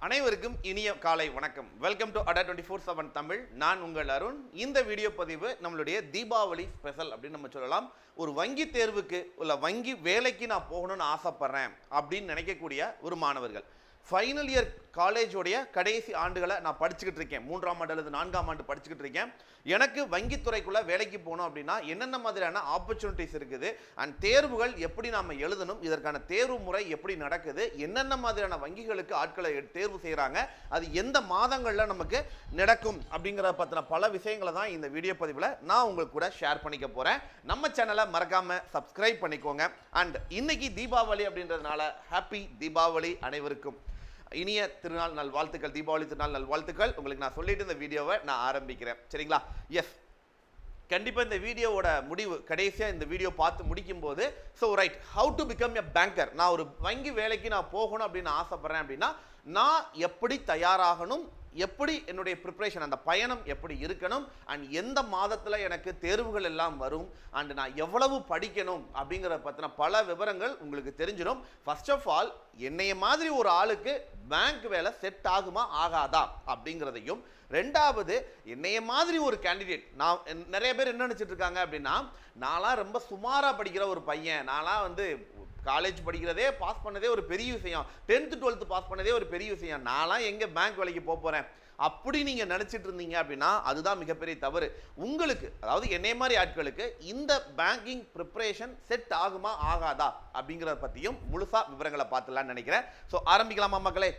அனைவருக்கும் இனிய காலை வணக்கம். வெல்கம் டு அடா 24/7 தமிழ். நான் உங்கள் அருண். இந்த வீடியோ பதிவு நம்மளுடைய தீபாவளி ஸ்பெஷல் அப்படின்னு நம்ம சொல்லலாம். ஒரு வங்கி தேர்வுக்கு இல்லை வங்கி வேலைக்கு நான் போகணும்னு ஆசைப்படுறேன் அப்படின்னு நினைக்கக்கூடிய ஒரு மாணவர்கள், ஃபைனல் இயர் காலேஜோடைய கடைசி ஆண்டுகளை நான் படிச்சுக்கிட்டு இருக்கேன், 3ஆம் ஆண்டு அல்லது 4ஆம் ஆண்டு படிச்சுக்கிட்டு இருக்கேன். எனக்கு வங்கித்துறைக்குள்ளே வேலைக்கு போகணும் அப்படின்னா என்னென்ன மாதிரியான ஆப்பர்ச்சுனிட்டிஸ் இருக்குது அண்ட் தேர்வுகள் எப்படி நாம் எழுதணும், இதற்கான தேர்வு முறை எப்படி நடக்குது, என்னென்ன மாதிரியான வங்கிகளுக்கு ஆட்களை தேர்வு செய்கிறாங்க, அது எந்த மாதங்களில் நமக்கு நடக்கும் அப்படிங்கிற பற்றின பல விஷயங்களை தான் இந்த வீடியோ பதிவில் நான் உங்களுக்கு கூட ஷேர் பண்ணிக்க போகிறேன். நம்ம சேனலை மறக்காமல் சப்ஸ்கிரைப் பண்ணிக்கோங்க. அண்ட் இன்னைக்கு தீபாவளி அப்படின்றதுனால ஹாப்பி தீபாவளி அனைவருக்கும். இனிய திருநாள் நல்வாழ்த்துக்கள், தீபாவளி திருநாள் நல்வாழ்த்துக்கள். உங்களுக்கு நான் சொல்லிட்டு இந்த வீடியோவை நான் ஆரம்பிக்கிறேன், சரிங்களா? எஸ், கண்டிப்பாக இந்த வீடியோவோட முடிவு கடைசியாக இந்த வீடியோ பார்த்து முடிக்கும் போது how to become a banker, நான் ஒரு வங்கி வேலைக்கு நான் போகணும் அப்படின்னு ஆசைப்படுறேன் அப்படின்னா நான் எப்படி தயாராகணும், எப்படி என்னுடைய ப்ரிப்ரேஷன் அந்த பயணம் எப்படி இருக்கணும், அண்ட் எந்த மாதத்தில் எனக்கு தேர்வுகள் எல்லாம் வரும், அண்ட் நான் எவ்வளவு படிக்கணும் அப்படிங்கிற பற்றின பல விவரங்கள் உங்களுக்கு தெரிஞ்சிடும். ஃபர்ஸ்ட் ஆஃப் ஆல், என்னைய மாதிரி ஒரு ஆளுக்கு பேங்க் வேலை செட் ஆகுமா ஆகாதா அப்படிங்கிறதையும், ரெண்டாவது என்னைய மாதிரி ஒரு கேண்டிடேட், நான் நிறைய பேர் என்ன நினச்சிட்டு இருக்காங்க அப்படின்னா, நான்லாம் ரொம்ப சுமாராக படிக்கிற ஒரு பையன், நான்லாம் காலேஜ் படிக்கிறதே பாஸ் பண்ணதே ஒரு பெரிய விஷயம், 10th 12th பாஸ் பண்ணதே ஒரு பெரிய விஷயம், நான்லாம் எங்கே பேங்க் வேலைக்கு போகிறேன் அப்படி நீங்கள் நினச்சிட்டு இருந்தீங்க அப்படின்னா அதுதான் மிகப்பெரிய தவறு. உங்களுக்கு, அதாவது என்னைய மாதிரி ஆட்களுக்கு இந்த பேங்கிங் ப்ரிப்பரேஷன் செட் ஆகுமா ஆகாதா அப்படிங்கிறத பற்றியும் முழுசாக விவரங்களை பார்த்துலான்னு நினைக்கிறேன். ஸோ ஆரம்பிக்கலாமா மக்களே?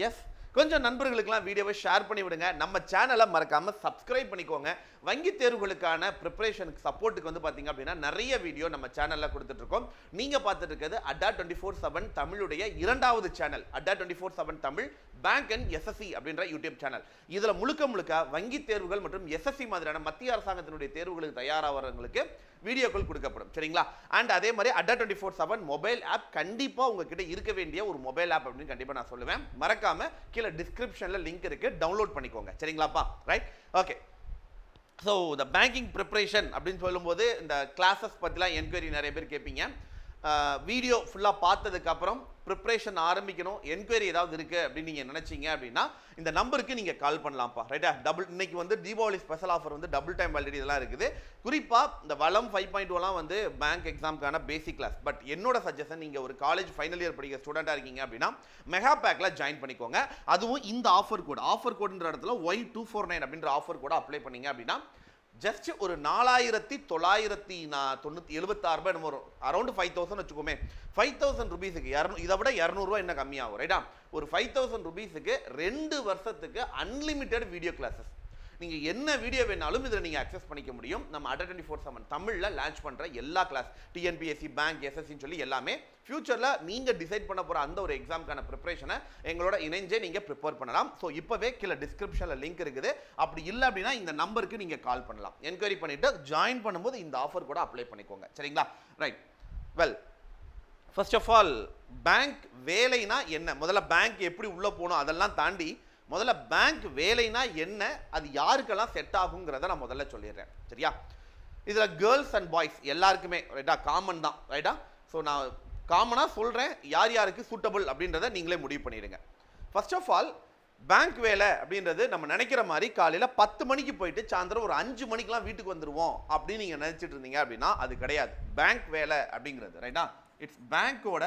எஸ், கொஞ்சம் நண்பர்களுக்கெல்லாம் வீடியோவை ஷேர் பண்ணி விடுங்க. நம்ம சேனலை மறக்காமல் சப்ஸ்கிரைப் பண்ணிக்கோங்க. வங்கி தேர்வுகளுக்கான ப்ரிப்பரேஷனுக்கு சப்போர்ட்டுக்கு பார்த்தீங்க அப்படின்னா நிறைய வீடியோ நம்ம சேனலில் கொடுத்துட்ருக்கோம். நீங்கள் பார்த்துட்டு இருக்கிறது அடா 24/7 தமிழுடைய 2வது சேனல், அடா 24/7 தமிழ் பேங்க் அண்ட் எஸ்எஸ்சி அப்படின்ற யூடியூப் சேனல். இதில் முழுக்க வங்கி தேர்வுகள் மற்றும் எஸ்எஸ்சி மாதிரியான மத்திய அரசாங்கத்தினுடைய தேர்வுகளுக்கு தயாராகிறவங்களுக்கு வீடியோக்கள் கொடுக்கப்படும், சரிங்களா? அண்ட் அதே மாதிரி அடா 24/7 மொபைல் ஆப் கண்டிப்பாக உங்ககிட்ட இருக்க வேண்டிய ஒரு மொபைல் ஆப் அப்படின்னு கண்டிப்பாக நான் சொல்லுவேன். மறக்காம கீழே டிஸ்கிரிப்ஷனில் லிங்க் இருக்கு, டவுன்லோட் பண்ணிக்கோங்க, சரிங்களாப்பா? Right, okay. ஸோ இந்த பேங்கிங் ப்ரிப்பரேஷன் அப்படின்னு சொல்லும்போது இந்த கிளாஸஸ் பற்றிலாம் என்கொயரி நிறைய பேர் கேட்பீங்க. வீடியோ ஃபுல்லாக பார்த்ததுக்கப்புறம் ப்ரிப்ரேஷன் ஆரம்பிக்கணும், என்கொயரி ஏதாவது இருக்குது அப்படின்னு நீங்கள் நினச்சிங்க அப்படின்னா இந்த நம்பருக்கு நீங்கள் கால் பண்ணலாம்ப்பா, ரைட்டா? இன்னைக்கு Deepavali special offer double time validity இதெல்லாம் இருக்குது. குறிப்பாக இந்த வளம் 5.2லாம் பேங்க் எக்ஸாமுக்கான பேசிக் கிளாஸ். பட் என்னோட சஜஷன், நீங்கள் ஒரு காலேஜ் ஃபைனல் இயர் படிக்கிற ஸ்டூடெண்ட்டாக இருக்கீங்க அப்படின்னா மெகா பேக்கில் ஜாயின் பண்ணிக்கோங்க. அதுவும் இந்த ஆஃபர் கோடுன்ற இடத்துல Y249 அப்படின்ற ஆஃபர் கோடை அப்ளை பண்ணீங்க அப்படின்னா ஜஸ்ட் ஒரு 4,976 ரூபாய் வரும், அரௌண்ட் 5,000 வச்சுக்கோமே. 5,000 ருபீஸுக்கு இதை விட 200 ரூபா என்ன கம்மியாகும், ரைட்டா? ஒரு 5,000 ருபீஸுக்கு 2 வருஷத்துக்கு அன்லிமிட்டெட் வீடியோ கிளாஸஸ். நீங்கள் என்ன வீடியோ வேணாலும் இதில் நீங்கள் அக்சஸ் பண்ணிக்க முடியும். நம்ம அடா 24/7 தமிழில் லான்ச் பண்ணுற எல்லா கிளாஸ், டிஎன்பிஎஸ்சி, பேங்க், எஸ்எஸ்சின்னு சொல்லி எல்லாமே ஃபியூச்சரில் நீங்கள் டிசைட் பண்ண போகிற அந்த ஒரு எக்ஸாமுக்கான ப்ரிப்பரேஷனை எங்களோட இணைஞ்சே நீங்கள் ப்ரிப்பேர் பண்ணலாம். ஸோ இப்போவே கீழே டிஸ்கிரிப்ஷனில் லிங்க் இருக்குது. அப்படி இல்லை அப்படின்னா இந்த நம்பருக்கு நீங்கள் கால் பண்ணலாம். என்கொயரி பண்ணிவிட்டு ஜாயின் பண்ணும்போது இந்த ஆஃபர் கூட அப்ளை பண்ணிக்கோங்க, சரிங்களா? Right, well, first of all bank வேலைனா என்ன, முதல்ல பேங்க் எப்படி உள்ளே போகணும் அதெல்லாம் தாண்டி முதல்ல பேங்க் வேலைனா என்ன, அது யாருக்கெல்லாம் செட் ஆகுங்கிறத நான் முதல்ல சொல்லிடுறேன், சரியா? இதில் கேர்ள்ஸ் அண்ட் பாய்ஸ் எல்லாருக்குமே ரைட்டா காமன் தான், ரைட்டா? ஸோ நான் காமனாக சொல்கிறேன், யார் யாருக்கு சூட்டபிள் அப்படின்றத நீங்களே முடிவு பண்ணிடுங்க. ஃபர்ஸ்ட் ஆஃப் ஆல், பேங்க் வேலை அப்படின்றது நம்ம நினைக்கிற மாதிரி காலையில் 10 மணிக்கு போயிட்டு சாயந்தரம் ஒரு 5 மணிக்கெலாம் வீட்டுக்கு வந்துடுவோம் அப்படின்னு நீங்கள் நினச்சிட்டு இருந்தீங்க அப்படின்னா அது கிடையாது. பேங்க் வேலை அப்படிங்கிறது ரைட்டா, இட்ஸ் பேங்க்கோட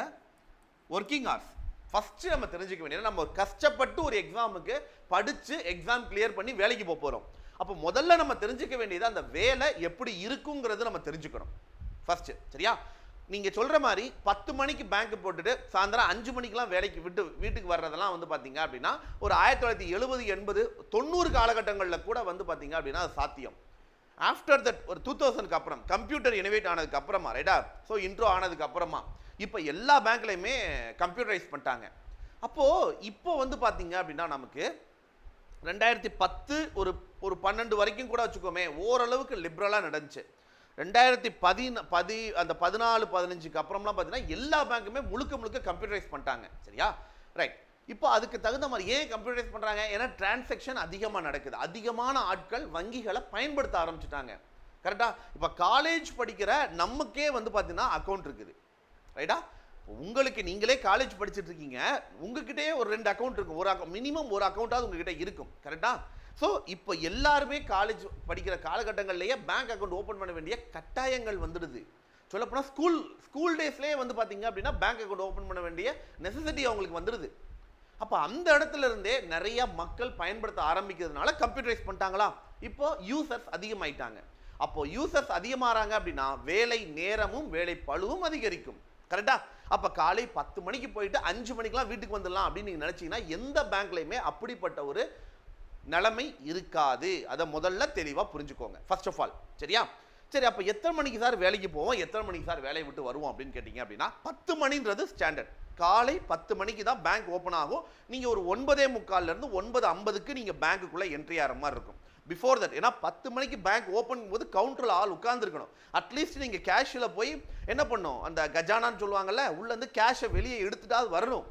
ஒர்க்கிங் ஹவர்ஸ். ஃபஸ்ட்டு நம்ம தெரிஞ்சுக்க வேண்டியது, நம்ம கஷ்டப்பட்டு ஒரு எக்ஸாமுக்கு படித்து எக்ஸாம் கிளியர் பண்ணி வேலைக்கு போக போகிறோம். அப்போ முதல்ல நம்ம தெரிஞ்சுக்க வேண்டியது அந்த வேலை எப்படி இருக்குங்கிறது நம்ம தெரிஞ்சுக்கணும் ஃபஸ்ட்டு, சரியா? நீங்கள் சொல்கிற மாதிரி 10 மணிக்கு பேங்க் போட்டுட்டு சாயந்தரம் 5 மணிக்கெலாம் வேலைக்கு வீட்டுக்கு வர்றதெல்லாம் பார்த்தீங்க அப்படின்னா ஒரு 1970, 80, 90 காலகட்டங்களில் கூட பார்த்தீங்க அப்படின்னா அது சாத்தியம். ஆஃப்டர் தட் ஒரு 2000க்கு அப்புறம் கம்ப்யூட்டர் இனோவேட் ஆனதுக்கு அப்புறமா, ரைட்டா? ஸோ இன்ட்ரோ ஆனதுக்கு அப்புறமா இப்போ எல்லா பேங்க்லையுமே கம்ப்யூட்டரைஸ் பண்ணிட்டாங்க. அப்போது இப்போ பார்த்தீங்க அப்படின்னா நமக்கு 2010 ஒரு 12 வரைக்கும் கூட வச்சுக்கோமே, ஓரளவுக்கு லிபரலாக நடந்துச்சு. 2014 அந்த 14, 15க்கு அப்புறம்லாம் பார்த்தீங்கன்னா எல்லா பேங்க்குமே முழுக்க கம்ப்யூட்டரைஸ் பண்ணிட்டாங்க, சரியா? ரைட், இப்போ அதுக்கு தகுந்த மாதிரி ஏன் கம்ப்யூட்டரைஸ் பண்ணுறாங்க? ஏன்னா டிரான்சாக்ஷன் அதிகமாக நடக்குது, அதிகமான ஆட்கள் வங்கிகளை பயன்படுத்த ஆரம்பிச்சுட்டாங்க, கரெக்டாக? இப்போ காலேஜ் படிக்கிற நமக்கே பார்த்தீங்கன்னா அக்கௌண்ட் இருக்குது, ரைட்டா? உங்களுக்கு நீங்களே காலேஜ் படிச்சுட்டு இருக்கீங்க, உங்ககிட்டயே ஒரு 2 அக்கௌண்ட் இருக்கும், ஒரு மினிமம் ஒரு அக்கௌண்ட்டாவது உங்ககிட்ட இருக்கும். கரெக்டா? ஸோ இப்போ எல்லாருமே காலேஜ் படிக்கிற காலகட்டங்கள்லேயே பேங்க் அக்கௌண்ட் ஓப்பன் பண்ண வேண்டிய கட்டாயங்கள் வந்துடுது. சொல்லப்போனால் ஸ்கூல் டேஸ்லேயே வந்து பார்த்தீங்க அப்படின்னா பேங்க் அக்கௌண்ட் ஓப்பன் பண்ண வேண்டிய நெசசிட்டி அவங்களுக்கு வந்துடுது. அப்போ அந்த இடத்துல இருந்தே நிறைய மக்கள் பயன்படுத்த ஆரம்பிக்கிறதுனால கம்ப்யூட்டரைஸ் பண்ணிட்டாங்களா, இப்போ யூசர்ஸ் அதிகமாயிட்டாங்க. அப்போ யூசர்ஸ் அதிகமாகறாங்க அப்படின்னா வேலை நேரமும் வேலை பளுவும் அதிகரிக்கும். கரெக்டா? அப்போ காலை 10 மணிக்கு போயிட்டு 5 மணிக்கெலாம் வீட்டுக்கு வந்துடலாம் அப்படின்னு நீங்கள் நினச்சிங்கன்னா எந்த பேங்க்லையுமே அப்படிப்பட்ட ஒரு நிலைமை இருக்காது. அதை முதல்ல தெளிவாக புரிஞ்சுக்கோங்க ஃபர்ஸ்ட் ஆஃப் ஆல். சரியா? சரி, அப்போ எத்தனை மணிக்கு சார் வேலைக்கு போவோம், எத்தனை மணிக்கு சார் வேலையை விட்டு வருவோம் அப்படின்னு கேட்டிங்க அப்படின்னா 10 மணின்றது ஸ்டாண்டர்ட். காலை 10 மணிக்கு தான் பேங்க் ஓப்பன் ஆகும். நீங்கள் ஒரு 9:45 9:50க்கு நீங்கள் பேங்க்குள்ளே என்ட்ரி ஆகிற மாதிரி இருக்கும். பிஃபோர் தட், ஏன்னா 10 மணிக்கு பேங்க் ஓப்பன் போது கவுண்டரில் ஆள் உட்காந்துருக்கணும். அட்லீஸ்ட் நீங்கள் கேஷில் போய் என்ன பண்ணும், அந்த கஜானான்னு சொல்லுவாங்கல்ல, உள்ளேருந்து கேஷை வெளியே எடுத்துட்டாவது வரணும்.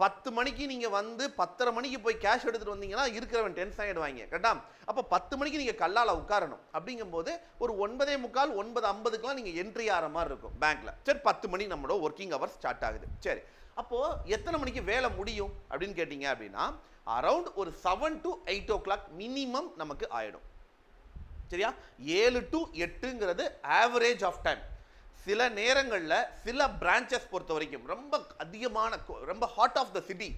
10 மணிக்கு நீங்கள் வந்து 10:30 மணிக்கு போய் கேஷ் எடுத்துகிட்டு வந்தீங்கன்னா இருக்கிறவன் டென்ஷன் ஆகிடுவாங்க. கரெக்டா? அப்போ 10 மணிக்கு நீங்கள் கல்லால் உட்காரணும். அப்படிங்கும்போது ஒரு 9:45 9:50க்குலாம் நீங்கள் என்ட்ரி ஆகிற மாதிரி இருக்கும் பேங்க்கில். சரி, 10 மணி நம்மளோட ஒர்க்கிங் ஹவர்ஸ் ஸ்டார்ட் ஆகுது. சரி, அப்போது எத்தனை மணிக்கு வேலை முடியும் அப்படின்னு கேட்டிங்க அப்படின்னா அரௌண்ட் ஒரு 7 to 8 o'clock மினிமம் நமக்கு ஆகிடும். சரியா? 7 to 8ங்கிறது ஆவரேஜ் ஆஃப் டைம். சில நேரங்களில் சில பிரான்ச்சஸ் பொறுத்த வரைக்கும் ரொம்ப அதிகமான, ரொம்ப heart of the city,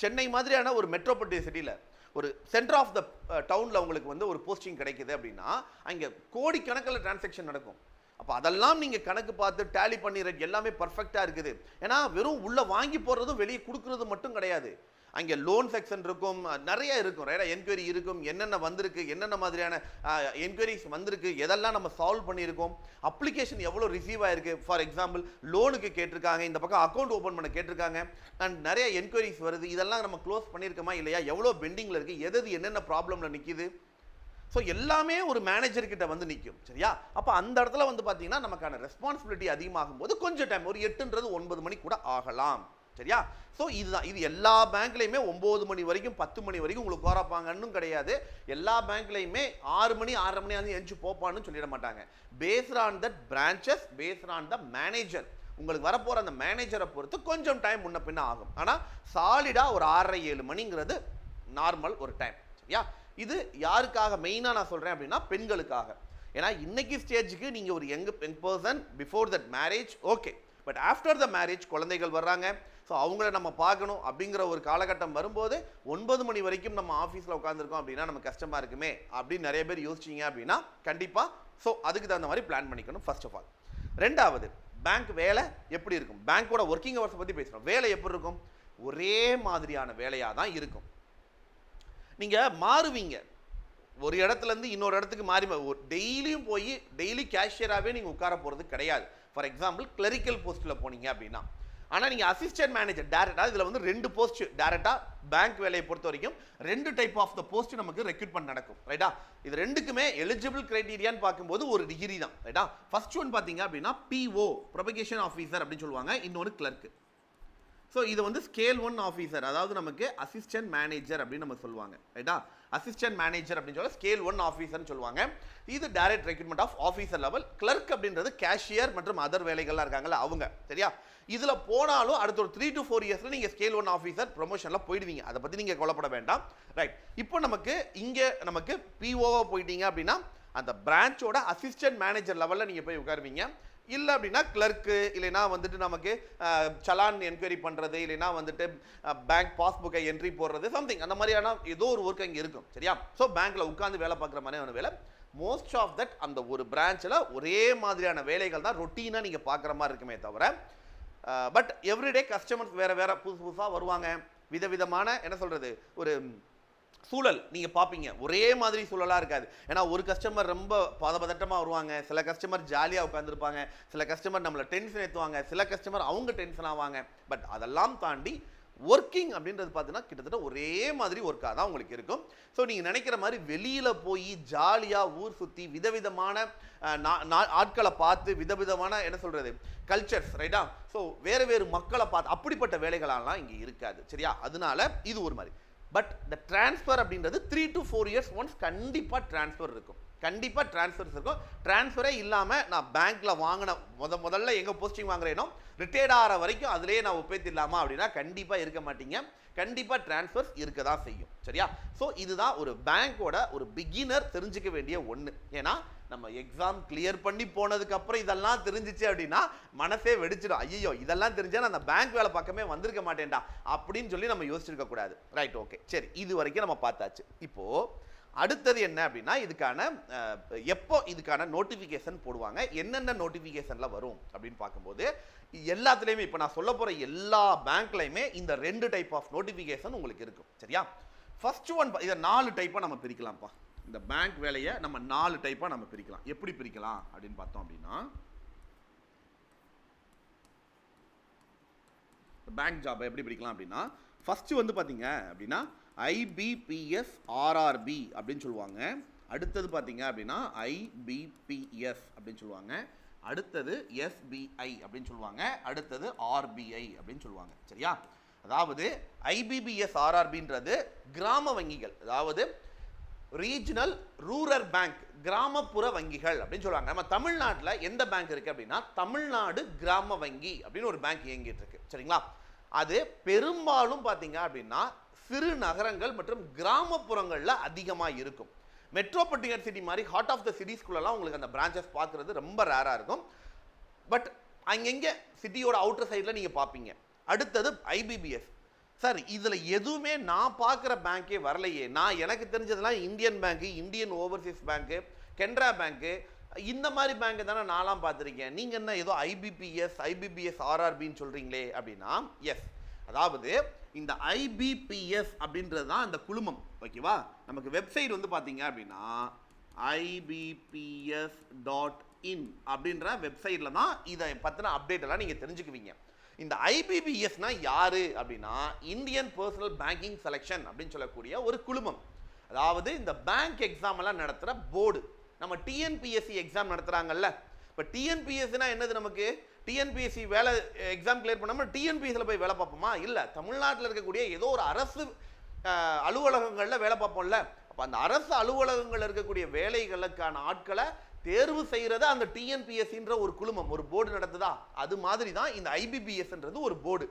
Chennai மாதிரியான ஒரு மெட்ரோபாலிட்டன் சிட்டியில் ஒரு சென்டர் ஆஃப் த டவுனில் உங்களுக்கு வந்து ஒரு போஸ்டிங் கிடைக்குது அப்படின்னா அங்கே கோடிக்கணக்கில் டிரான்சாக்ஷன் நடக்கும். அப்போ அதெல்லாம் நீங்கள் கணக்கு பார்த்து டேலி பண்ணிடுற எல்லாமே பர்ஃபெக்டாக இருக்குது. ஏன்னா வெறும் உள்ளே வாங்கி போடுறதும் வெளியே கொடுக்குறது மட்டும் கிடையாது. அங்கே லோன் செக்ஷன் இருக்கும், நிறைய இருக்கும், ரைட்டா? என்கொயரி இருக்கும், என்னென்ன வந்திருக்கு, என்னென்ன மாதிரியான என்கொயரிஸ் வந்திருக்கு, எதெல்லாம் நம்ம சால்வ் பண்ணியிருக்கோம், அப்ளிகேஷன் எவ்வளோ ரிசீவ் ஆயிருக்கு. ஃபார் எக்ஸாம்பிள் லோனுக்கு கேட்டிருக்காங்க, இந்த பக்கம் அக்கௌண்ட் ஓப்பன் பண்ண கேட்டிருக்காங்க, அண்ட் நிறைய என்கொயரிஸ் வருது. இதெல்லாம் நம்ம க்ளோஸ் பண்ணியிருக்கோமா இல்லையா, எவ்வளோ பெண்டிங்கில் இருக்குது, எது என்னென்ன ப்ராப்ளமில் நிற்கிது. ஸோ எல்லாமே ஒரு மேனேஜர்கிட்ட வந்து நிற்கும். சரியா? அப்போ அந்த இடத்துல வந்து பார்த்தீங்கன்னா நமக்கான ரெஸ்பான்சிபிலிட்டி அதிகமாகும் போது கொஞ்சம் டைம், ஒரு 8ன்றது 9 மணி கூட ஆகலாம். சரியா? ஸோ இதுதான், இது எல்லா பேங்க்லையுமே 9 மணி வரைக்கும் 10 மணி வரைக்கும் உங்களுக்கு கோராப்பாங்கன்னு கிடையாது. எல்லா பேங்க்லையுமே 6 மணி 6:30 மணி வந்து எஞ்சி போப்பான்னு சொல்லிட மாட்டாங்க. Based on that branches, based on the manager, உங்களுக்கு வரப்போகிற அந்த மேனேஜரை பொறுத்து கொஞ்சம் டைம் முன்ன பின்ன ஆகும். ஆனால் சாலிடாக ஒரு 6:30 7 மணிங்கிறது நார்மல் ஒரு டைம். சரியா? இது யாருக்காக மெயினாக நான் சொல்கிறேன் அப்படின்னா பெண்களுக்காக. ஏன்னா இன்னைக்கு ஸ்டேஜுக்கு நீங்கள் ஒரு young person before that marriage okay, but after the marriage குழந்தைகள் வர்றாங்க. ஸோ அவங்கள நம்ம பார்க்கணும் அப்படிங்கிற ஒரு காலகட்டம் வரும்போது 9 மணி வரைக்கும் நம்ம ஆஃபீஸில் உட்காந்துருக்கோம் அப்படின்னா நம்ம கஷ்டமாக இருக்குமே அப்படின்னு நிறைய பேர் யோசிச்சிங்க அப்படின்னா கண்டிப்பாக ஸோ அதுக்கு தகுந்த மாதிரி பிளான் பண்ணிக்கணும் ஃபர்ஸ்ட் ஆஃப் ஆல். ரெண்டாவது, பேங்க் வேலை எப்படி இருக்கும், பேங்க்கோட ஒர்க்கிங் ஹவர்ஸை பற்றி பேசுகிறோம். வேலை எப்படி இருக்கும், ஒரே மாதிரியான வேலையாக தான் இருக்கும். நீங்கள் மாறுவீங்க, ஒரு இடத்துலேருந்து இன்னொரு இடத்துக்கு மாறி டெய்லியும் போய் டெய்லி கேஷியராகவே நீங்கள் உட்கார போகிறது கிடையாது. ஃபார் எக்ஸாம்பிள் கிளரிக்கல் போஸ்ட்டில் போனீங்க அப்படின்னா. ஆனால் நீங்கள் அசிஸ்டன்ட் மேனேஜர் டேரெக்டாக இதில் வந்து 2 போஸ்ட் டேரெக்டாக பேங்க் வேலையை பொறுத்த வரைக்கும் 2 டைப் ஆஃப் த போஸ்ட் நமக்கு ரெக்ரூட்மெண்ட் நடக்கும். ரைட்டா? இது ரெண்டுக்குமே எலிஜிபிள் கிரைட்டீரியான்னு பார்க்கும்போது ஒரு டிகிரி தான். ரைட்டா? ஃபர்ஸ்ட் ஒன் பார்த்தீங்க அப்படின்னா PO ப்ரொபகேஷன் ஆஃபீஸர் அப்படின்னு சொல்லுவாங்க, இன்னொரு கிளர்க்கு. ஸோ இது வந்து ஸ்கேல் 1 ஆஃபீஸர், அதாவது நமக்கு அசிஸ்டன்ட் மேனேஜர் அப்படின்னு நம்ம சொல்லுவாங்க. ரைட்டா? அசிஸ்டன்ட் மேனேஜர் அப்படின்னு சொல்ல ஸ்கேல் 1 ஆஃபீஸர்னு சொல்லுவாங்க. இது direct recruitment of officer level. Clerk அப்படின்றது கேஷியர் மற்றும் அதர் வேலைகள்லாம் இருக்காங்கல்ல அவங்க. சரியா? இதில் போனாலும் அடுத்த ஒரு 3 to 4 இயர்ஸில் நீங்கள் ஸ்கேல் 1 ஆஃபீஸர் ப்ரொமோஷனில் போயிடுவீங்க. அதை பற்றி நீங்கள் கவலைப்பட வேண்டாம். ரைட்? இப்போ நமக்கு POவாக போயிட்டீங்க அப்படின்னா அந்த பிரான்ச்சோட அசிஸ்டன்ட் மேனேஜர் லெவலில் நீங்கள் போய் உட்காருவீங்க. இல்லை அப்படின்னா கிளர்க்கு, இல்லைனா வந்துட்டு நமக்கு சலான் என்கொயரி பண்ணுறது, இல்லைனா வந்துட்டு பேங்க் பாஸ்புக்கை என்ட்ரி போடுறது, சம்திங் அந்த மாதிரியான ஏதோ ஒரு ஒர்க் அங்கே இருக்கும். சரியா? ஸோ பேங்க்கில் உட்காந்து வேலை பார்க்குற மாதிரியான வேலை. மோஸ்ட் ஆஃப் தட் அந்த ஒரு பிரான்ச்சில் ஒரே மாதிரியான வேலைகள் தான் ரொட்டீனாக நீங்கள் பார்க்குற மாதிரி இருக்குமே தவிர, பட் எவ்ரிடே கஸ்டமர்ஸ் வேறு புதுசாக வருவாங்க. விதவிதமான என்ன சொல்கிறது ஒரு சூழல் நீங்கள் பார்ப்பீங்க, ஒரே மாதிரி சூழலாக இருக்காது. ஏன்னா ஒரு கஸ்டமர் ரொம்ப பதட்டமாக வருவாங்க, சில கஸ்டமர் ஜாலியாக உட்காந்துருப்பாங்க, சில கஸ்டமர் நம்மளை டென்ஷன் ஏற்றுவாங்க, சில கஸ்டமர் அவங்க டென்ஷன் ஆவாங்க. பட் அதெல்லாம் தாண்டி ஒர்க்கிங் அப்படின்றது பார்த்தீங்கன்னா கிட்டத்தட்ட ஒரே மாதிரி ஒர்க்காக தான் உங்களுக்கு இருக்கும். ஸோ நீங்கள் நினைக்கிற மாதிரி வெளியில் போய் ஜாலியாக ஊர் சுற்றி விதவிதமான ஆட்களை பார்த்து விதவிதமான என்ன சொல்கிறது கல்ச்சர்ஸ், ரைட்டா? ஸோ வேறு மக்களை பார்த்து அப்படிப்பட்ட வேலைகளெல்லாம் இங்கே இருக்காது. சரியா? அதனால இது ஒரு மாதிரி. பட் இந்த டிரான்ஸ்ஃபர் அப்படின்றது 3 to 4 இயர்ஸ் ஒன்ஸ் கண்டிப்பாக டிரான்ஸ்ஃபர் இருக்கும். கண்டிப்பாக டிரான்ஸ்ஃபர்ஸ் இருக்கும். டிரான்ஸ்ஃபரே இல்லாமல் நான் பேங்க்கில் வாங்கின முதல்ல எங்கே போஸ்டிங் வாங்குறேனோ ரிட்டையர்ட் ஆகிற வரைக்கும் அதிலே நான் ஒப்பேத்திடலாமா அப்படின்னா கண்டிப்பாக இருக்க மாட்டீங்க. கண்டிப்பாக டிரான்ஸ்ஃபர்ஸ் இருக்க தான் செய்யும். சரியா? ஸோ இதுதான் ஒரு பேங்க்கோட ஒரு பிகினர் தெரிஞ்சுக்க வேண்டிய ஒன்று. ஏன்னா நம்ம எக்ஸாம் கிளியர் பண்ணி போனதுக்கு அப்புறம் இதெல்லாம் தெரிஞ்சிச்சு அப்படின்னா மனசே வெடிச்சிடும். ஐயோ இதெல்லாம் தெரிஞ்சா நான் அந்த பேங்க் வேலை பக்கமே வந்திருக்க மாட்டேன்டா அப்படின்னு சொல்லி நம்ம யோசிச்சிருக்க கூடாது. ரைட், ஓகே, சரி, இது வரைக்கும் நம்ம பார்த்தாச்சு. இப்போ அடுத்தது என்ன அப்படின்னா இதுக்கான எப்போ இதுக்கான நோட்டிஃபிகேஷன் போடுவாங்க, என்னென்ன நோட்டிஃபிகேஷன்ல வரும் அப்படின்னு பார்க்கும்போது எல்லாத்துலேயுமே இப்போ நான் சொல்ல போகிற எல்லா பேங்க்லையுமே இந்த 2 டைப் ஆஃப் நோட்டிஃபிகேஷன் உங்களுக்கு இருக்கும். சரியா? ஃபர்ஸ்ட் ஒன் இதை 4 டைப்பாக நம்ம பிரிக்கலாம்ப்பா. இந்த பேங்க் வேலையை நம்ம 4 டைப்பாக நம்ம பிரிக்கலாம். எப்படி பிரிக்கலாம் அப்படின்னு பார்த்தோம் அப்படின்னா பேங்க் ஜாப் எப்படி பிரிக்கலாம் அப்படின்னா ஃபர்ஸ்ட் வந்து பார்த்தீங்க அப்படின்னா IBPS RRB அப்படின்னு சொல்லுவாங்க. அடுத்தது பார்த்தீங்க அப்படின்னா IBPS அப்படின்னு சொல்லுவாங்க. அடுத்தது SBI அப்படின்னு சொல்லுவாங்க. அடுத்தது RBI அப்படின்னு சொல்லுவாங்க. சரியா? அதாவது IBPS RRBன்றது கிராம வங்கிகள், அதாவது ரீஜனல் ரூரல் பேங்க், கிராமப்புற வங்கிகள் அப்படின்னு சொல்லுவாங்க. நம்ம தமிழ்நாட்டில் எந்த பேங்க் இருக்கு அப்படின்னா தமிழ்நாடு கிராம வங்கி அப்படின்னு ஒரு பேங்க் இயங்கிட்டு இருக்கு. சரிங்களா? அது பெரும்பாலும் பார்த்தீங்க அப்படின்னா சிறு நகரங்கள் மற்றும் கிராமப்புறங்களில் அதிகமாக இருக்கும். மெட்ரோபாலிட்டன் சிட்டி மாதிரி ஹார்ட் ஆஃப் த சிட்டிஸ்குள்ளெல்லாம் உங்களுக்கு அந்த பிரான்ச்சஸ் பார்க்குறது ரொம்ப ரேராக இருக்கும். பட் அங்கங்கே சிட்டியோட அவுட்டர் சைடில் நீங்கள் பார்ப்பீங்க. அடுத்தது IBPS. சார் இதில் எதுவுமே நான் பார்க்குற பேங்க்கே வரலையே, நான் எனக்கு தெரிஞ்சதெல்லாம் இந்தியன் பேங்க்கு, இந்தியன் ஓவர்சீஸ் பேங்க்கு, கெனரா பேங்க்கு, இந்த மாதிரி பேங்க்கு தானே நான்லாம் பார்த்துருக்கேன். நீங்கள் என்ன ஏதோ IBPS RRBன்னு சொல்கிறீங்களே அப்படின்னா எஸ், அதாவது இந்த IBPS அப்படின்றது தான் அந்த குழுமம். ஓகேவா? நமக்கு வெப்சைட் வந்து பார்த்தீங்க அப்படின்னா IBPS.in அப்படின்ற வெப்சைட்டில் தான் இதை பற்றின அப்டேட் எல்லாம் நீங்கள் தெரிஞ்சுக்குவீங்க. இந்த IBPSனா யாரு அப்படின்னா இந்தியன் பர்சனல் பேங்கிங் செலெக்ஷன் அப்படின்னு சொல்லக்கூடிய ஒரு குழுமம். அதாவது இந்த பேங்க் எக்ஸாம் எல்லாம் நடத்துகிற போர்டு. நம்ம TNPSC எக்ஸாம் நடத்துகிறாங்கல்ல, இப்போ TNPSCனா என்னது? நமக்கு TNPSC வேலை எக்ஸாம் கிளியர் பண்ணாமல் TNPSCயில் போய் வேலை பார்ப்போமா? இல்லை, தமிழ்நாட்டில் இருக்கக்கூடிய ஏதோ ஒரு அரசு அலுவலகங்களில் வேலை பார்ப்போம்ல. அப்போ அந்த அரசு அலுவலகங்களில் இருக்கக்கூடிய வேலைகளுக்கான ஆட்களை தேர்வு செய்யறது அந்த TNPSCன்ற ஒரு குழுமம், ஒரு போர்டு நடத்துதா? அது மாதிரி தான் இந்த IBPSன்றது ஒரு போர்டு.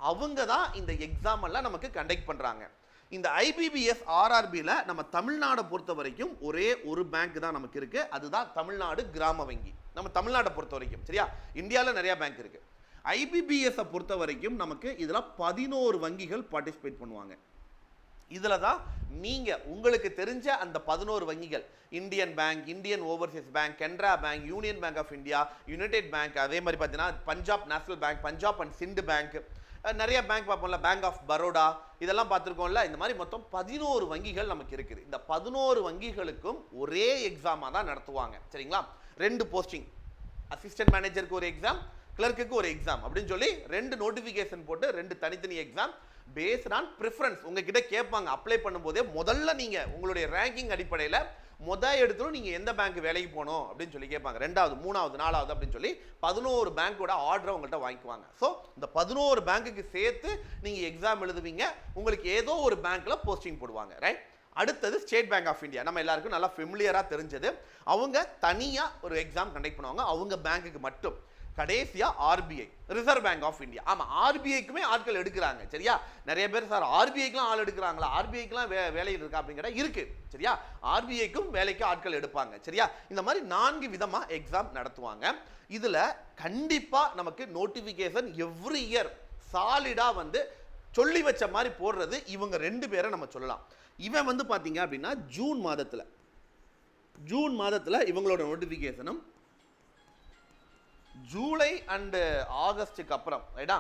அவங்க தான் இந்த எக்ஸாம் எல்லாம் நமக்கு கண்டக்ட் பண்றாங்க. இந்த IBPS RRBல நம்ம தமிழ்நாடை பொறுத்த வரைக்கும் ஒரே ஒரு பேங்க் தான் நமக்கு இருக்கு, அதுதான் தமிழ்நாடு கிராம வங்கி. நம்ம தமிழ்நாட்டை பொறுத்த வரைக்கும். சரியா? இந்தியாவில் நிறைய பேங்க் இருக்கு. IBPS பொறுத்த வரைக்கும் நமக்கு இதுல 11 வங்கிகள் பார்ட்டிசிபேட் பண்ணுவாங்க. இதில் தான் நீங்கள் உங்களுக்கு தெரிஞ்ச அந்த 11 வங்கிகள், Indian bank, Indian overseas bank, Canara bank, union bank of India, united bank, அதே மாதிரி பார்த்தீங்கன்னா Punjab national bank, Punjab and Sindh bank, நிறைய பேங்க் பார்ப்போம்ல, பேங்க் ஆஃப் பரோடா, இதெல்லாம் பார்த்துருக்கோம்ல. இந்த மாதிரி மொத்தம் 11 வங்கிகள் நமக்கு இருக்குது. இந்த 11 வங்கிகளுக்கும் ஒரே எக்ஸாமாக தான் நடத்துவாங்க. சரிங்களா? 2 போஸ்டிங், அசிஸ்டன்ட் மேனேஜருக்கு ஒரு எக்ஸாம், கிளர்க்குக்கு ஒரு எக்ஸாம் அப்படின்னு சொல்லி 2 நோட்டிஃபிகேஷன் போட்டு 2 தனித்தனி எக்ஸாம் பேஸ்ட் ஆன் ப்ரிஃபரன்ஸ். உங்ககிட்ட கேட்பாங்க அப்ளை பண்ணும்போதே, முதல்ல நீங்க உங்களுடைய ரேங்கிங் அடிப்படையில் எடுத்துரும் நீங்க எந்த பேங்க் வேலைக்கு போகணும் அப்படின்னு சொல்லி கேட்பாங்க. 2வது 3வது 4வது அப்படின்னு சொல்லி 11 பேங்கோட ஆர்டரை உங்கள்கிட்ட வாங்கிக்குவாங்க. ஸோ இந்த 11 பேங்க்குக்கு சேர்த்து நீங்க எக்ஸாம் எழுதுவீங்க. உங்களுக்கு ஏதோ ஒரு பேங்க்ல போஸ்டிங் போடுவாங்க. ரைட்? அடுத்தது ஸ்டேட் பேங்க் ஆஃப் இந்தியா, நம்ம எல்லாருக்கும் நல்லா ஃபெமிலியரா தெரிஞ்சது. அவங்க தனியா ஒரு எக்ஸாம் கண்டக்ட் பண்ணுவாங்க, அவங்க பேங்க்குக்கு மட்டும். கடைசியா RBI, reserve bank of India. ஆமா, RBIக்குமே ஆட்கள் எடுக்கிறாங்க. சரியா? நிறைய பேர் சார் RBIக்குலாம் ஆள் எடுக்கிறாங்களா, RBIக்குலாம் வேலையில் இருக்கா அப்படிங்கிற இருக்கு. சரியா? RBIக்கும் வேலைக்கு ஆட்கள் எடுப்பாங்க. சரியா? இந்த மாதிரி 4 விதமா எக்ஸாம் நடத்துவாங்க. இதுல கண்டிப்பா நமக்கு நோட்டிபிகேஷன் எவ்ரி இயர் சாலிடா வந்து சொல்லி வச்ச மாதிரி போடுறது இவங்க 2 பேரை நம்ம சொல்லலாம். இவன் வந்து பாத்தீங்க அப்படின்னா ஜூன் மாதத்துல இவங்களோட நோட்டிபிகேஷனும் ஜூலை அண்ட் ஆகஸ்டுக்கு அப்புறம், ரைட்டா?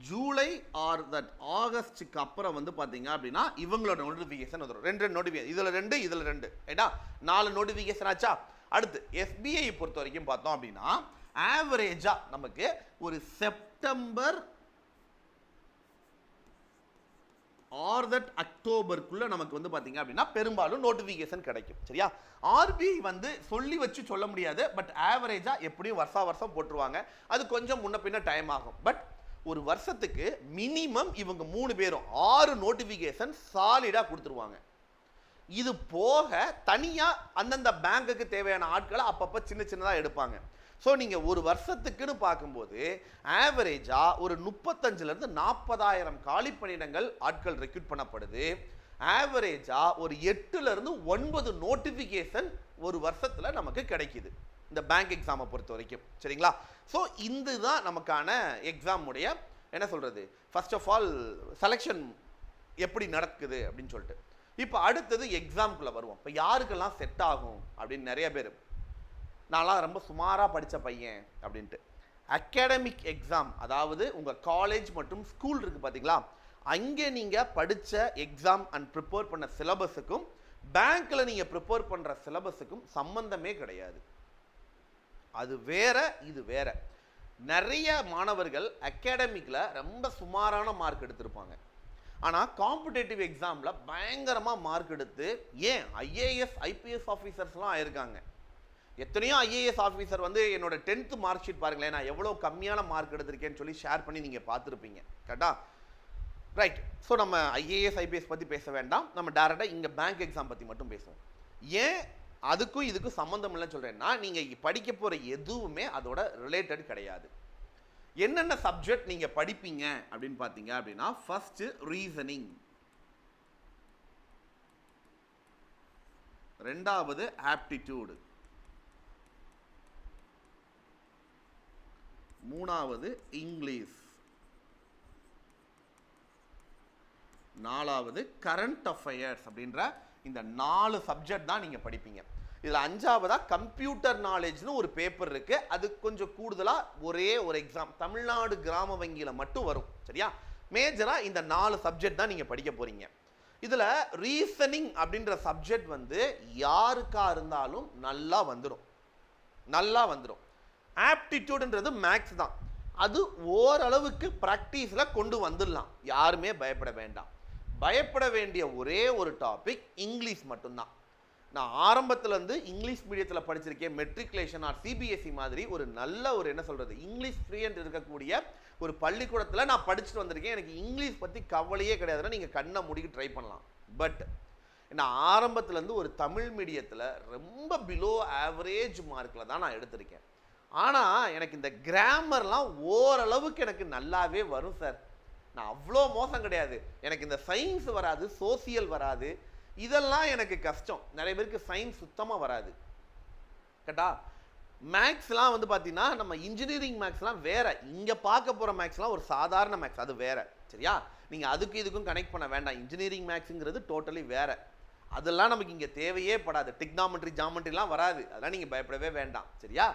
ஜூலை ஆர் தட் ஆகஸ்டுக்கு அப்புறம் வந்து பாத்தீங்க அப்படின்னா இவங்களோட நோட்டிபிகேஷன் வந்துடும். 2 நோட்டிபிகேஷன், இதுல 2, ரைட்டா? 4 நோட்டிபிகேஷன் ஆச்சா? அடுத்து SBI பொறுத்த வரைக்கும் பார்த்தோம் அப்படின்னா ஆவரேஜா நமக்கு ஒரு செப்டம்பர் ஆர் தட் அக்டோபருக்குள்ள நமக்கு வந்து பாத்தீங்க அப்படின்னா பெரும்பாலும் நோட்டிபிகேஷன் கிடைக்கும். சரியா? RBI வந்து சொல்லி வச்சு சொல்ல முடியாது, பட் ஆவரேஜா எப்படியும் வருஷம் போட்டுருவாங்க. அது கொஞ்சம் முன்ன பின்ன டைம் ஆகும். பட் ஒரு வருஷத்துக்கு மினிமம் இவங்க 3 பேரும் 6 நோட்டிபிகேஷன் சாலிடா கொடுத்துருவாங்க. இது போக தனியா அந்தந்த பேங்குக்கு தேவையான ஆட்களை அப்பப்ப சின்னதா எடுப்பாங்க. ஸோ நீங்கள் ஒரு வருஷத்துக்குன்னு பார்க்கும்போது ஆவரேஜாக ஒரு 35,000 40,000 காலி பணியிடங்கள் ஆட்கள் ரெக்ரூட் பண்ணப்படுது. ஆவரேஜாக ஒரு 8 to 9 நோட்டிஃபிகேஷன் ஒரு வருஷத்தில் நமக்கு கிடைக்குது இந்த பேங்க் எக்ஸாமை பொறுத்த வரைக்கும். சரிங்களா? ஸோ இந்த தான் நமக்கான எக்ஸாமுடைய என்ன சொல்கிறது, ஃபர்ஸ்ட் ஆஃப் ஆல் செலெக்ஷன் எப்படி நடக்குது அப்படின்னு சொல்லிட்டு. இப்போ அடுத்தது எக்ஸாமுக்குள்ளே வருவோம். இப்போ யாருக்கெல்லாம் செட் ஆகும் அப்படின்னு நிறைய பேர், நான்லாம் ரொம்ப சுமாராக படித்த பையன் அப்படின்ட்டு. அகாடமிக் எக்ஸாம், அதாவது உங்கள் காலேஜ் மற்றும் ஸ்கூல் இருக்குது பார்த்தீங்களா, அங்கே நீங்கள் படித்த எக்ஸாம் அண்ட் ப்ரிப்பேர் பண்ண சிலபஸுக்கும் பேங்க்கில் நீங்கள் ப்ரிப்பேர் பண்ணுற சிலபஸுக்கும் சம்பந்தமே கிடையாது. அது வேற, இது வேற. நிறைய மாணவர்கள் அகாடமிக்கில் ரொம்ப சுமாரான மார்க் எடுத்திருப்பாங்க, ஆனால் காம்படேட்டிவ் எக்ஸாமில் பயங்கரமாக மார்க் எடுத்து ஏன் ஐஏஎஸ் ஐபிஎஸ் ஆஃபீஸர்ஸ்லாம் ஆயிருக்காங்க. எத்தனையோ ஐஏஎஸ் ஆஃபீஸர் வந்து என்னோட 10th மார்க் ஷீட் பாருங்களேன், நான் எவ்வளோ கம்மியான மார்க் எடுத்திருக்கேன்னு சொல்லி ஷேர் பண்ணி நீங்கள் பார்த்துருப்பீங்க. கரெக்டா? ரைட். ஸோ நம்ம ஐஏஎஸ் ஐபிஎஸ் பற்றி பேச வேண்டாம், நம்ம டேரெக்டாக இங்கே பேங்க் எக்ஸாம் பற்றி மட்டும் பேசுவோம். ஏன் அதுக்கும் இதுக்கும் சம்மந்தம் இல்லைன்னு சொல்கிறேன்னா, நீங்கள் படிக்க போகிற எதுவுமே அதோட ரிலேட்டட் கிடையாது. என்னென்ன சப்ஜெக்ட் நீங்கள் படிப்பீங்க அப்படின்னு பார்த்தீங்க அப்படின்னா, ஃபர்ஸ்ட்டு ரீசனிங், ரெண்டாவது ஆப்டிடியூடு, மூணாவது இங்கிலீஷ், நாலாவது கரண்ட் அஃபயர்ஸ் அப்படின்ற இந்த 4 சப்ஜெக்ட் தான் நீங்கள் படிப்பீங்க. இதில் 5ஆவதா கம்ப்யூட்டர் நாலேஜ்னு ஒரு பேப்பர் இருக்குது, அது கொஞ்சம் கூடுதலாக ஒரே ஒரு எக்ஸாம் தமிழ்நாடு கிராம வங்கியில் மட்டும் வரும். சரியா? மேஜராக இந்த 4 சப்ஜெக்ட் தான் நீங்கள் படிக்க போகிறீங்க. இதில் ரீசனிங் அப்படின்ற சப்ஜெக்ட் வந்து யாருக்கா இருந்தாலும் நல்லா வந்துடும். ஆப்டிடியூடுன்றது மேக்ஸ் தான், அது ஓரளவுக்கு ப்ராக்டிஸில் கொண்டு வந்துடலாம், யாருமே பயப்பட வேண்டாம். பயப்பட வேண்டிய ஒரே ஒரு டாபிக் இங்கிலீஷ் மட்டும்தான். நான் ஆரம்பத்துலேருந்து இங்கிலீஷ் மீடியத்தில் படிச்சிருக்கேன், மெட்ரிகுலேஷன் ஆர் சிபிஎஸ்சி மாதிரி ஒரு நல்ல ஒரு என்ன சொல்கிறது இங்கிலீஷ் ஃப்ளூயன்ட் இருக்கக்கூடிய ஒரு பள்ளிக்கூடத்தில் நான் படிச்சுட்டு வந்திருக்கேன். எனக்கு இங்கிலீஷ் பற்றி கவலையே கிடையாதுன்னா நீங்கள் கண்ணை மூடிக்கு ட்ரை பண்ணலாம். பட் நான் ஆரம்பத்துலேருந்து ஒரு தமிழ் மீடியத்தில் ரொம்ப பிலோ ஆவரேஜ் மார்க்கில் தான் நான் எடுத்திருக்கேன். ஆனால் எனக்கு இந்த கிராமர்லாம் ஓரளவுக்கு எனக்கு நல்லாவே வரும் சார். நான் அவ்வளோ மோசம் கிடையாது. எனக்கு இந்த சயின்ஸ் வராது, சோசியல் வராது, இதெல்லாம் எனக்கு கஷ்டம். நிறைய பேருக்கு சயின்ஸ் சுத்தமாக வராது. கரெக்டா? மேக்ஸ்லாம் வந்து பார்த்தீங்கன்னா நம்ம இன்ஜினியரிங் மேக்ஸ்லாம் வேற, இங்கே பார்க்க போகிற மேக்ஸ்லாம் ஒரு சாதாரண மேக்ஸ், அது வேற. சரியா? நீங்கள் அதுக்கும் இதுக்கும் கனெக்ட் பண்ண வேண்டாம். இன்ஜினியரிங் மேக்ஸுங்கிறது டோட்டலி வேற, அதெல்லாம் நமக்கு இங்கே தேவையே படாது. டிக்னாமெட்ரி ஜாமெட்ரிலாம் வராது, அதெல்லாம் நீங்கள் பயப்படவே வேண்டாம். சரியா?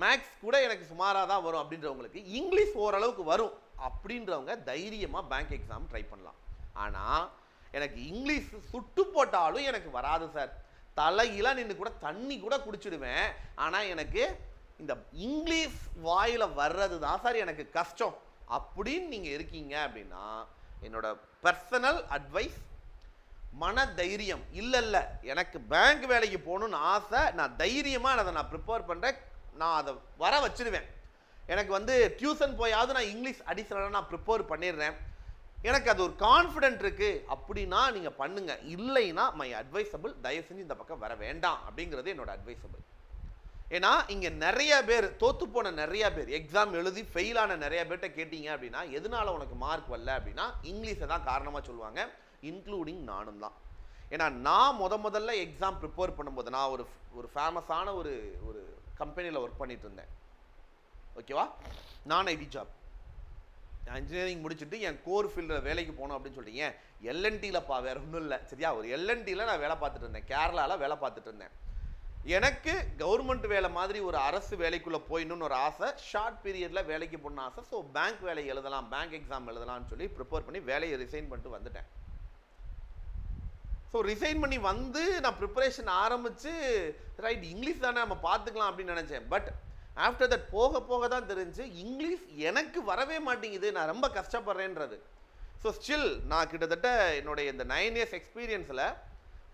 மேக்ஸ் கூட எனக்கு சுமாராக தான் வரும் அப்படின்றவங்களுக்கு இங்கிலீஷ் ஓரளவுக்கு வரும் அப்படின்றவங்க தைரியமாக பேங்க் எக்ஸாம் ட்ரை பண்ணலாம். ஆனால் எனக்கு இங்கிலீஷ் சுட்டு போட்டாலும் எனக்கு வராது சார், தலையில நின்று கூட தண்ணி கூட குடிச்சிடுவேன், ஆனால் எனக்கு இந்த இங்கிலீஷ் வாயில் வர்றது தான் சார் எனக்கு கஷ்டம் அப்படின்னு நீங்கள் இருக்கீங்க அப்படின்னா, என்னோட பர்சனல் அட்வைஸ், மன தைரியம் இல்லை எனக்கு பேங்க் வேலைக்கு போகணுன்னு ஆசை, நான் தைரியமாக அதை நான் ப்ரிப்பேர் பண்ணுறேன், நான் அதை வர வச்சிருவேன். எனக்கு வந்து டியூஷன் போயாவது நான் இங்கிலீஷ் அடிஷனலாக நான் ப்ரிப்பேர் பண்ணிடுறேன், எனக்கு அது ஒரு கான்ஃபிடென்ட் இருக்குது அப்படின்னா நீங்கள் பண்ணுங்க. இல்லைன்னா மை அட்வைசபிள், தயவு செஞ்சு இந்த பக்கம் வர வேண்டாம் அப்படிங்கிறது என்னோட அட்வைசபிள். ஏன்னா இங்கே நிறைய பேர் தோற்று போன நிறைய பேர், எக்ஸாம் எழுதி ஃபெயிலான நிறைய பேர்கிட்ட கேட்டீங்க அப்படின்னா எதனால உனக்கு மார்க் வரல அப்படின்னா இங்கிலீஷை தான் காரணமாக சொல்லுவாங்க, இன்க்ளூடிங் நானும் தான். ஏன்னா நான் முதல்ல எக்ஸாம் ப்ரிப்பேர் பண்ணும்போது நான் ஒரு ஃபேமஸான ஒரு கம்பெனியில் ஒர்க் பண்ணிட்டு இருந்தேன். ஓகேவா? நான் ஐடி ஜாப், இன்ஜினியரிங் முடிச்சுட்டு என் கோர் ஃபீல்டில் வேலைக்கு போகணும் அப்படின்னு சொல்லிட்டு, ஏன் எல்என்டியிலப்பா, வேற ஒன்றும் இல்லை. சரியா? ஒரு எல்என்டியில் நான் வேலை பார்த்துட்டு இருந்தேன், கேரளாவில் வேலை பார்த்துட்டு இருந்தேன். எனக்கு கவர்மெண்ட் வேலை மாதிரி ஒரு அரசு வேலைக்குள்ளே போயிடணும்னு ஒரு ஆசை, ஷார்ட் பீரியடில் வேலைக்கு போகணும்னு ஆசை. ஸோ பேங்க் வேலை எழுதலாம், பேங்க் எக்ஸாம் எழுதலாம்னு சொல்லி ப்ரிப்பேர் பண்ணி வேலையை ரிசைன் பண்ணிட்டு வந்துட்டேன். ஸோ ரிசைன் பண்ணி வந்து நான் ப்ரிப்பரேஷன் ஆரம்பித்து ரைட் இங்கிலீஷ் தானே நம்ம பார்த்துக்கலாம் அப்படின்னு நினச்சேன். பட் ஆஃப்டர் தட் போக தான் தெரிஞ்சு இங்கிலீஷ் எனக்கு வரவே மாட்டேங்குது, நான் ரொம்ப கஷ்டப்படுறேன்றது. ஸோ ஸ்டில் நான் கிட்டத்தட்ட என்னுடைய இந்த 9 years எக்ஸ்பீரியன்ஸில்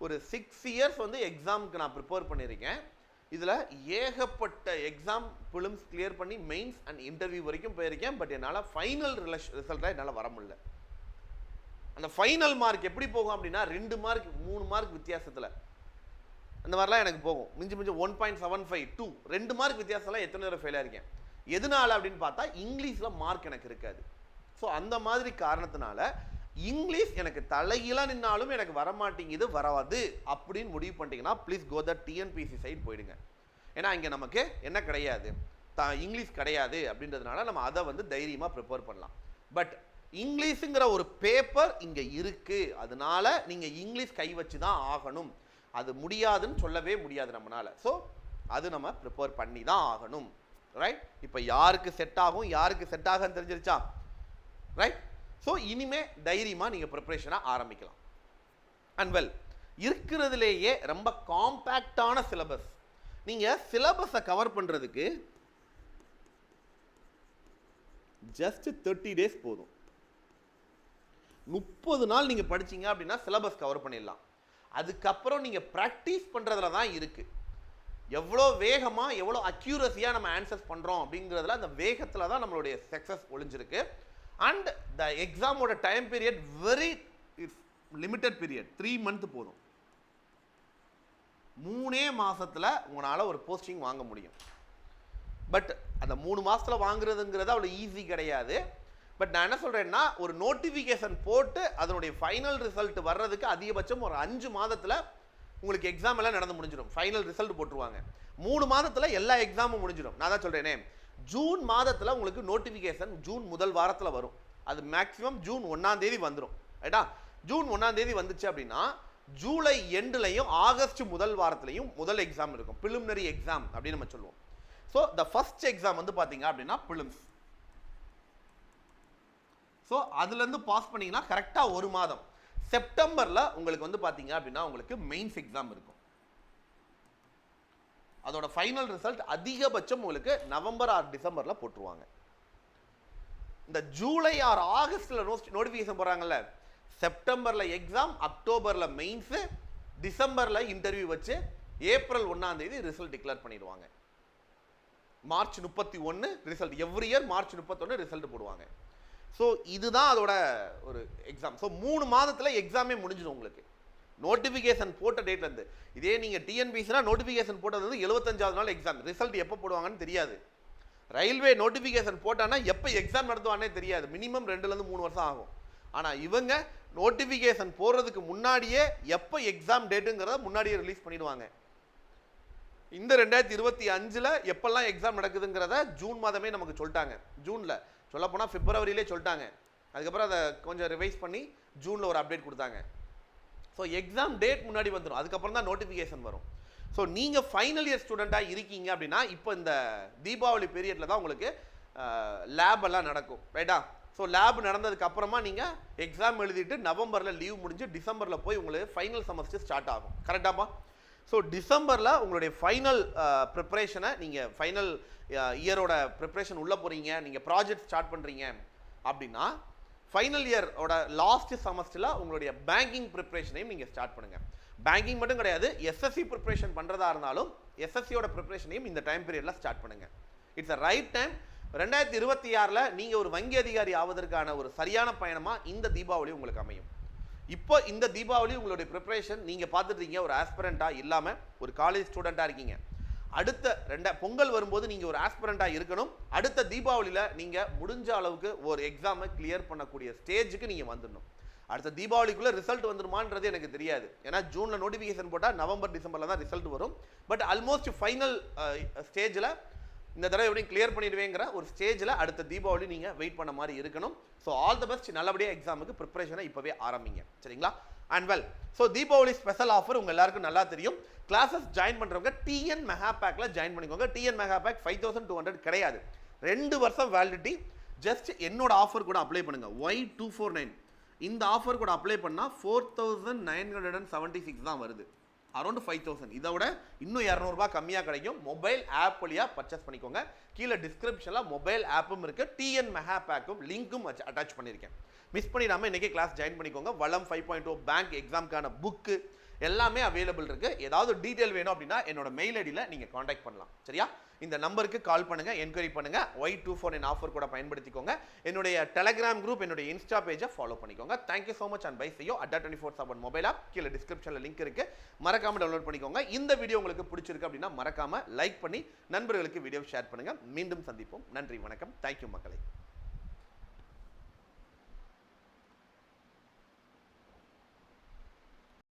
ஒரு 6 years வந்து எக்ஸாமுக்கு நான் ப்ரிப்பேர் பண்ணியிருக்கேன். இதில் ஏகப்பட்ட எக்ஸாம் ப்ரிலிம்ஸ் கிளியர் பண்ணி மெயின்ஸ் அண்ட் இன்டர்வியூ வரைக்கும் போயிருக்கேன். பட் என்னால் ஃபைனல் ரிசல்ட்டாக என்னால் வர முடியல. அந்த ஃபைனல் மார்க் எப்படி போகும் அப்படின்னா 2 மார்க் 3 மார்க் வித்தியாசத்தில் அந்த மாதிரிலாம் எனக்கு போகும். மிஞ்சி 1.75 2 2 மார்க் வித்தியாசம்லாம் எத்தனை தடவை ஃபெயில் ஆயிருக்கேன். எதனால அப்படின்னு பார்த்தா இங்கிலீஷில் மார்க் எனக்கு இருக்காது. ஸோ அந்த மாதிரி காரணத்தினால இங்கிலீஷ் எனக்கு தலைகீழாக நின்னாலும் எனக்கு வரமாட்டேங்குது, வராது அப்படின்னு முடிவு பண்ணிட்டீங்கன்னா please go the TNPSC site போயிடுங்க. ஏன்னா இங்கே நமக்கு என்ன கிடையாது, இங்கிலீஷ் கிடையாது அப்படின்றதுனால நம்ம அதை வந்து தைரியமாக ப்ரிப்பேர் பண்ணலாம். பட் இங்கிலீஷுங்கிற ஒரு பேப்பர் இங்கே இருக்கு, அதனால நீங்கள் இங்கிலீஷ் கை வச்சு தான் ஆகணும். அது முடியாதுன்னு சொல்லவே முடியாது நம்மளால. ஸோ அது நம்ம ப்ரிப்பேர் பண்ணி தான் ஆகணும். ரைட்? இப்போ யாருக்கு செட் ஆகும் யாருக்கு செட் ஆகுன்னு தெரிஞ்சிருச்சா? ரைட்? ஸோ இனிமே தைரியமாக நீங்கள் ப்ரிப்பரேஷனாக ஆரம்பிக்கலாம். அண்ட் வெல், இருக்கிறதுலேயே ரொம்ப காம்பேக்டான சிலபஸ். நீங்கள் சிலபஸை கவர் பண்ணுறதுக்கு ஜஸ்ட் 30 days போதும். 30 நாள் நீங்கள் படிச்சீங்க அப்படின்னா சிலபஸ் கவர் பண்ணிடலாம். அதுக்கப்புறம் நீங்கள் ப்ராக்டிஸ் பண்ணுறதுல தான் இருக்குது. எவ்வளோ வேகமாக எவ்வளோ அக்யூரஸியாக நம்ம ஆன்சர்ஸ் பண்ணுறோம் அப்படிங்கிறதுல அந்த வேகத்தில் தான் நம்மளுடைய சக்ஸஸ் ஒளிஞ்சிருக்கு. அண்ட் த எக்ஸாமோட time period very limited period, 3 months போதும். 3 மாதத்தில் உங்களால் ஒரு போஸ்டிங் வாங்க முடியும். பட் அந்த 3 மாதத்தில் வாங்குறதுங்கிறது அவ்வளோ ஈஸி கிடையாது. பட் நான் என்ன சொல்கிறேன்னா, ஒரு நோட்டிஃபிகேஷன் போட்டு அதனுடைய ஃபைனல் ரிசல்ட் வர்றதுக்கு அதிகபட்சம் ஒரு 5 மாதத்தில் உங்களுக்கு எக்ஸாம் எல்லாம் நடந்து முடிஞ்சிடும். ஃபைனல் ரிசல்ட் போட்டுருவாங்க. 3 மாதத்தில் எல்லா எக்ஸாமும் முடிஞ்சிடும். நான் தான் சொல்கிறேனே, ஜூன் மாதத்தில் உங்களுக்கு நோட்டிஃபிகேஷன் ஜூன் முதல் வாரத்தில் வரும். அது மேக்ஸிமம் ஜூன் 1ஆம் தேதி வந்துடும். ரைட்டா? ஜூன் 1ஆம் தேதி வந்துச்சு அப்படின்னா ஜூலை எண்டுலையும் ஆகஸ்ட் முதல் வாரத்திலையும் முதல் எக்ஸாம் இருக்கும். பிலிமினரி எக்ஸாம் அப்படின்னு நம்ம சொல்லுவோம். ஸோ த ஃபர்ஸ்ட் எக்ஸாம் வந்து பார்த்தீங்க அப்படின்னா பிலிம்ஸ். ஸோ அதுலேருந்து பாஸ் பண்ணீங்கன்னா கரெக்டாக 1 மாதம் செப்டம்பரில் உங்களுக்கு வந்து பார்த்தீங்க அப்படின்னா உங்களுக்கு மெயின்ஸ் எக்ஸாம் இருக்கும். அதோட ஃபைனல் ரிசல்ட் அதிகபட்சம் உங்களுக்கு நவம்பர் ஆர் டிசம்பரில் போட்டுருவாங்க. இந்த ஜூலை ஆர் ஆகஸ்டில் நோட்டிஃபிகேஷன் போடுறாங்கல்ல, செப்டம்பரில் எக்ஸாம், அக்டோபரில் மெயின்ஸு, டிசம்பரில் இன்டர்வியூ வச்சு ஏப்ரல் 1ஆம் தேதி ரிசல்ட் டிக்ளேர் பண்ணிடுவாங்க. March 31 result, every year March 31 result போடுவாங்க. ஸோ இதுதான் அதோட ஒரு எக்ஸாம். ஸோ 3 மாதத்தில் எக்ஸாமே முடிஞ்சிடும் உங்களுக்கு நோட்டிஃபிகேஷன் போட்ட டேட்லேருந்து. இதே நீங்கள் டிஎன்பிசினா நோட்டிஃபிகேஷன் போட்டது வந்து 75வது நாள் எக்ஸாம். ரிசல்ட் எப்போ போடுவாங்கன்னு தெரியாது. ரயில்வே நோட்டிஃபிகேஷன் போட்டானா எப்போ எக்ஸாம் நடத்துவானே தெரியாது. மினிமம் 2லேருந்து 3 வருஷம் ஆகும். ஆனால் இவங்க நோட்டிஃபிகேஷன் போடுறதுக்கு முன்னாடியே எப்போ எக்ஸாம் டேட்டுங்கிறத முன்னாடியே ரிலீஸ் பண்ணிடுவாங்க. இந்த 2025 எப்பெல்லாம் எக்ஸாம் நடக்குதுங்கிறத ஜூன் மாதமே நமக்கு சொல்லிட்டாங்க. ஜூனில் சொல்லப்போனால் பிப்ரவரியிலே சொல்லிட்டாங்க. அதுக்கப்புறம் அதை கொஞ்சம் ரிவைஸ் பண்ணி ஜூனில் ஒரு அப்டேட் கொடுத்தாங்க. ஸோ எக்ஸாம் டேட் முன்னாடி வந்துடும். அதுக்கப்புறம் தான் நோட்டிஃபிகேஷன் வரும். ஸோ நீங்கள் ஃபைனல் இயர் ஸ்டூடெண்ட்டாக இருக்கீங்க அப்படின்னா இப்போ இந்த தீபாவளி பீரியடில் தான் உங்களுக்கு லேப் எல்லாம் நடக்கும். ரைட்டா? ஸோ லேப் நடந்ததுக்கு அப்புறமா நீங்கள் எக்ஸாம் எழுதிட்டு நவம்பரில் லீவ் முடிஞ்சு டிசம்பரில் போய் உங்களுக்கு ஃபைனல் செமஸ்டர் ஸ்டார்ட் ஆகும். கரெக்டாப்பா? ஸோ டிசம்பரில் உங்களுடைய ஃபைனல் ப்ரிப்ரேஷனை நீங்கள் ஃபைனல் இயரோட ப்ரிப்ரேஷன் உள்ளே போகிறீங்க, நீங்கள் ப்ராஜெக்ட் ஸ்டார்ட் பண்ணுறீங்க அப்படின்னா ஃபைனல் இயரோட லாஸ்ட் செமஸ்டரில் உங்களுடைய பேங்கிங் ப்ரிப்ரேஷனையும் நீங்கள் ஸ்டார்ட் பண்ணுங்கள். பேங்கிங் மட்டும் கிடையாது, எஸ்எஸ்சி ப்ரிப்ரேஷன் பண்ணுறதா இருந்தாலும் எஸ்எஸ்சியோட ப்ரிப்ரேஷனையும் இந்த டைம் பீரியடில் ஸ்டார்ட் பண்ணுங்கள். It's a right time. 2026 நீங்கள் ஒரு வங்கி அதிகாரி ஆவதற்கான ஒரு சரியான பயணமாக இந்த தீபாவளி உங்களுக்கு அமையும். இப்போ இந்த தீபாவளி உங்களுடைய ப்ரிப்பரேஷன் நீங்கள் பார்த்துட்டு இருக்கீங்க, ஒரு ஆஸ்பிரண்ட்டாக இல்லாமல் ஒரு காலேஜ் ஸ்டூடெண்ட்டாக இருக்கீங்க. அடுத்த பொங்கல் வரும்போது நீங்கள் ஒரு ஆஸ்பிரண்ட்டாக இருக்கணும். அடுத்த தீபாவளியில் நீங்கள் முடிஞ்ச அளவுக்கு ஒரு எக்ஸாமை கிளியர் பண்ணக்கூடிய ஸ்டேஜுக்கு நீங்கள் வந்துடணும். அடுத்த தீபாவளிக்குள்ளே ரிசல்ட் வந்துருமான்றது எனக்கு தெரியாது. ஏன்னா ஜூனில் நோட்டிஃபிகேஷன் போட்டால் நவம்பர் டிசம்பரில் தான் ரிசல்ட் வரும். பட் ஆல்மோஸ்ட் ஃபைனல் ஸ்டேஜில் இந்த தடவை எப்படியும் கிளியர் பண்ணிடுவேங்கிற ஒரு ஸ்டேஜில் அடுத்த தீபாவளி நீங்கள் வெயிட் பண்ண மாதிரி இருக்கணும். So all the best. நல்லபடியாக எக்ஸாமுக்கு ப்ரிப்பரேஷனை இப்போவே ஆரம்பிங்க. சரிங்களா? And well, so Deepavali special offer உங்கள் எல்லாருக்கும் நல்லா தெரியும். கிளாஸஸ் ஜாயின் பண்ணுறவங்க டிஎன் மெகா பேக்கில் ஜாயின் பண்ணிக்கோங்க. டிஎன் மெகா பேக் 5200 கிடையாது, 2 வருஷம் வேலிடிட்டி. ஜஸ்ட் என்னோட ஆஃபர் கூட அப்ளை பண்ணுங்கள். Y249 இந்த ஆஃபர் கூட அப்ளை பண்ணால் 4976 தான் வருது. அரௌண்ட் 5000. இதை விட இன்னும் 200 ரூபாய் கம்மியாக கிடைக்கும். மொபைல் ஆப் வழியாக பர்ச்சேஸ் பண்ணிக்கோங்க. கீழே டிஸ்கிரிப்ஷனில் மொபைல் ஆப்பும் இருக்குது, டிஎன் மெகா பேக்கும் லிங்க்கும் அட்டாச் பண்ணியிருக்கேன். மிஸ் பண்ணிடாமல் இன்றைக்கி கிளாஸ் ஜாயின் பண்ணிக்கோங்க. வளம் 5.0 பேங்க் எக்ஸாமுக்கான புக்கு எல்லாமே அவைலபிள் இருக்கு. ஏதாவது டீடைல் வேணும் அப்படின்னா என்னோட மெயில் ஐடியில் நீங்கள் காண்டாக்ட் பண்ணலாம். சரியா? இந்த நம்பருக்கு கால் பண்ணுங்க, என்கொயரி பண்ணுங்க. Y24 ஆஃபர் கூட பயன்படுத்திக்கோங்க. என்னுடைய டெலிகிராம் குரூப், என்னுடைய இன்ஸ்டா பேஜை ஃபாலோ பண்ணிக்கோங்க. Thank you so much and bye see you. Adda24/7 mobile app கீழே டிஸ்கிரிப்ஷனில் லிங்க் இருக்கு, மறக்காம டவுன்லோட் பண்ணிக்கோங்க. இந்த வீடியோ உங்களுக்கு பிடிச்சிருக்கு அப்படின்னா மறக்காம லைக் பண்ணி நண்பர்களுக்கு வீடியோ ஷேர் பண்ணுங்க. மீண்டும் சந்திப்போம். நன்றி, வணக்கம். தேங்க்யூ மக்களே.